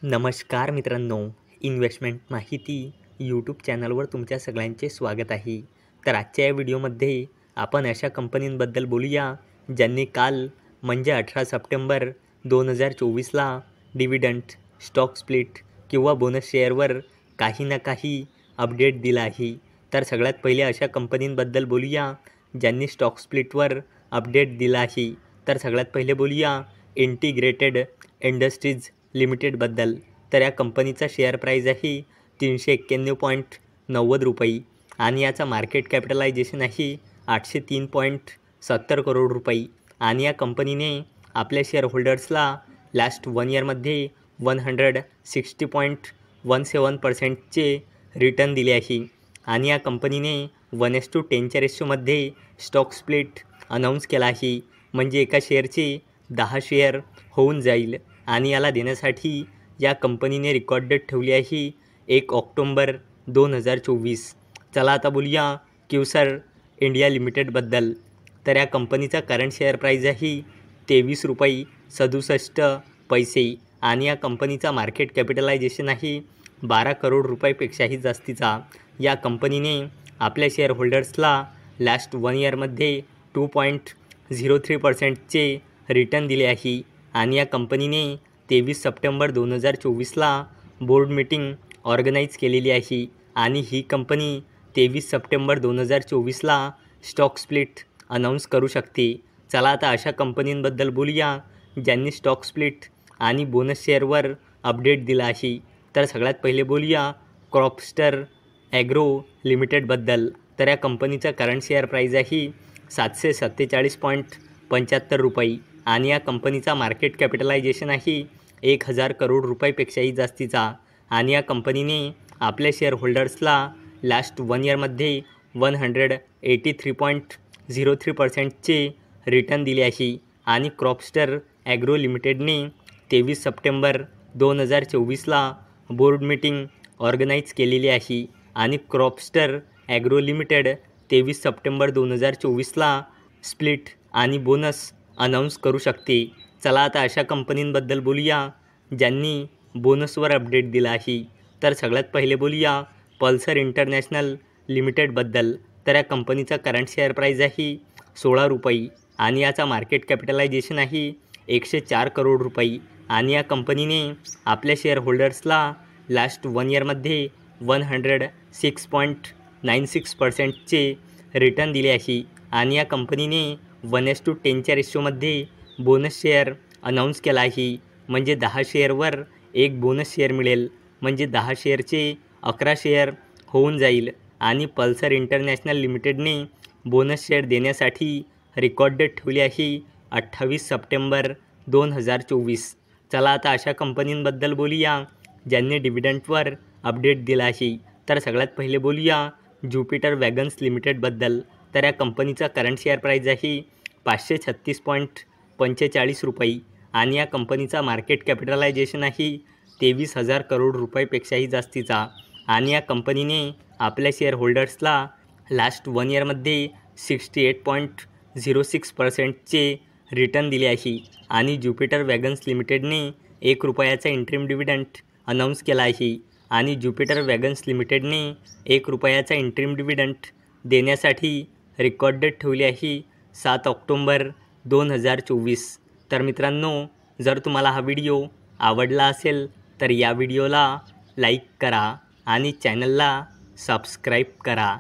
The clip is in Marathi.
नमस्कार मित्रांनो, इन्व्हेस्टमेंट माहिती यूट्यूब चॅनलवर तुमच्या सगळ्यांचे स्वागत आहे. तर आजच्या या व्हिडिओमध्ये आपण अशा कंपनींबद्दल बोलूया ज्यांनी काल म्हणजे 18 सप्टेंबर 2024ला डिव्हिडंड, स्टॉक स्प्लिट किंवा बोनस शेअरवर काही ना काही अपडेट दिला आहे. तर सगळ्यात पहिले अशा कंपनींबद्दल बोलूया ज्यांनी स्टॉक स्प्लिटवर अपडेट दिला आहे. तर सगळ्यात पहिले बोलूया इंटिग्रेटेड इंडस्ट्रीज लिमिटेडबद्दल. तर या कंपनीचा शेअर प्राईज आहे 391.90 रुपये आणि याचा मार्केट कॅपिटलायझेशन आहे 803.70 करोड रुपये. आणि या कंपनीने आपल्या शेअर होल्डर्सला लास्ट 1 इयरमध्ये 160.17% रिटर्न दिले आहे. आणि या कंपनीने 1:10 रेशोमध्ये स्टॉक स्प्लिट अनाऊन्स केला आहे, म्हणजे एका शेअरचे 10 शेअर होऊन जाईल. आणि याला देण्यासाठी या कंपनीने रेकॉर्ड डेट ठेवली आहे 1 ऑक्टोंबर 2024. चला आता बोलूया क्यूसर इंडिया लिमिटेडबद्दल. तर या कंपनीचा करंट शेअर प्राईज आहे 23 रुपये 67 पैसे आणि या कंपनीचा मार्केट कॅपिटलायझेशन आहे 12 करोड रुपयापेक्षाही जास्तीचा. या कंपनीने आपल्या शेअर होल्डर्सला लास्ट 1 इयरमध्ये 2.03% रिटर्न दिले आहे. आणि या कंपनीने 23 सप्टेंबर 2024ला बोर्ड मीटिंग ऑर्गनाईज केलेली आहे आणि ही कंपनी 23 सप्टेंबर 2024ला स्टॉक स्प्लिट अनाऊन्स करू शकते. चला आता अशा कंपनींबद्दल बोलूया ज्यांनी स्टॉक स्प्लिट आणि बोनस शेअरवर अपडेट दिला आहे. तर सगळ्यात पहिले बोलूया क्रॉपस्टर ॲग्रो लिमिटेडबद्दल. तर या कंपनीचा करंट शेअर प्राईज आहे 747.75 रुपये आणि या कंपनीचा मार्केट कॅपिटलायझेशन आहे 1000 करोड रुपयापेक्षाही जास्तीचा. आणि या कंपनीने आपल्या शेअर होल्डर्सला लास्ट 1 इयरमध्ये 183.03% रिटर्न दिले आहे. आणि क्रॉपस्टर ॲग्रो लिमिटेडने 23 सप्टेंबर 2024ला बोर्ड मीटिंग ऑर्गनाईज केलेली आहे आणि क्रॉपस्टर ॲग्रो लिमिटेड 23 सप्टेंबर 2024ला स्प्लिट आणि बोनस अनाऊन्स करू शकते. चला आता अशा कंपनींबद्दल बोलूया ज्यांनी बोनसवर अपडेट दिला आहे. तर सगळ्यात पहिले बोलूया पल्सर इंटरनॅशनल लिमिटेडबद्दल. तर या कंपनीचा करंट शेअर प्राईज आहे 16 रुपये आणि याचा मार्केट कॅपिटलायझेशन आहे 104 करोड रुपये. आणि या कंपनीने आपल्या शेअर होल्डर्सला लास्ट 1 इयरमध्ये 106.96% रिटर्न दिले आहे. आणि या कंपनीने 1:10 रेशोमध्ये बोनस शेअर अनाऊन्स केला आहे, म्हणजे 10 शेअरवर एक बोनस शेअर मिळेल, म्हणजे 10 शेअरचे 11 शेअर होऊन जाईल. आणि पल्सर इंटरनॅशनल लिमिटेडने बोनस शेअर देण्यासाठी रेकॉर्ड डेट ठेवली आहे 28 सप्टेंबर 2024. चला आता अशा कंपनींबद्दल बोलूया ज्यांनी डिव्हिडंडवर अपडेट दिला आहे. तर सगळ्यात पहिले बोलूया ज्युपिटर वॅगन्स लिमिटेडबद्दल. तर या कंपनीचा करंट शेअर प्राईज आहे 536.45 रुपये आणि या कंपनीचा मार्केट कॅपिटलायझेशन आहे 23,000 करोड रुपयापेक्षाही जास्तीचा. आणि या कंपनीने आपल्या शेअर होल्डर्सला लास्ट 1 इयरमध्ये 68.06% रिटर्न दिले आहे. आणि ज्युपिटर वॅगन्स लिमिटेडने 1 रुपयाचा इंटरिम डिव्हिडंड अनाऊन्स केला आहे. आणि ज्युपिटर वॅगन्स लिमिटेडने 1 रुपयाचा इंटरिम डिव्हिडंड देण्यासाठी रेकॉर्ड डेट ठेवली आहे 7 ऑक्टोंबर 2024. तर मित्रांनो, जर तुम्हाला हा व्हिडिओ आवडला असेल तर या व्हिडिओला लाईक करा आणि चॅनलला सबस्क्राईब करा.